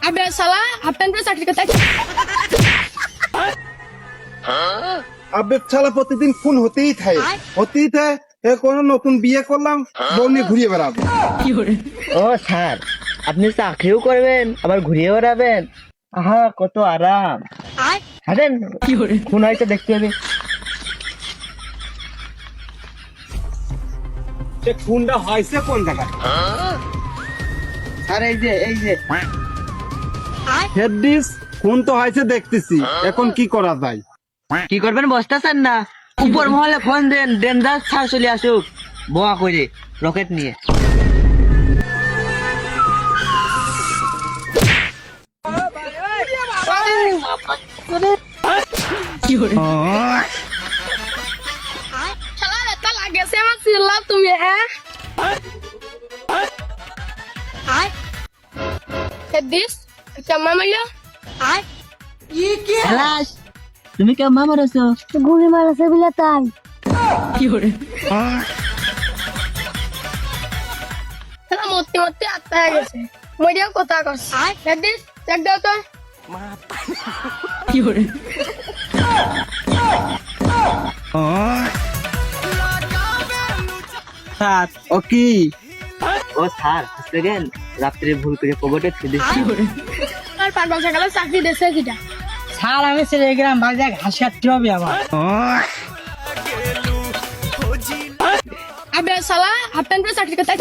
अबे साला half pant पे चाकरी करता है। আবে শালা প্রতিদিন ফোন হতেই থাকে এ কোনো নতুন বিয়ে করলাম বউ নিয়ে ঘুরিয়ে বেড়াবো। ও স্যার, আপনি চাকরিও করবেন আবার ঘুরিয়ে বেড়াবেন? আহা, কত আরাম। হাঁটেন, খুন হয়তো দেখতে হবে। সে খুনটা হয়েছে কোন জায়গায়? স্যার, এই যে হেডডিস খুন তো হয়েছে দেখতেছি, এখন কি করা যায়? কি করবেন, বসতেছেন না? উপর মহলে ফোন দেন, ডেঞ্জার স্যার চলে আসুক বোয়া করে রকেট নিয়ে। শালা এটা লাগেছে আমার চিল্লা তুমি হ্যাঁ দিস কেমন মাইয়া খালাস, তুমি কেমন মারাছো? গুলি মারাছে বলে তাই শালা মরতে মরতে আত্মা হয়ে গেছে মরিয়াও কথা করছে দিস দেখ দাও তো স্যার, ও কি ও স্যার, দেখেন রাত্রে ভুল করে কবটে খেয়েছি। আর পাগল সকালে চাকরি দেশে কিটা স্যার, আমি ছেড়ে গেলাম, বাজার ঘাস কাটতে হবে আমার। अबे साला हाफ पैंट पे चाकरी करता है।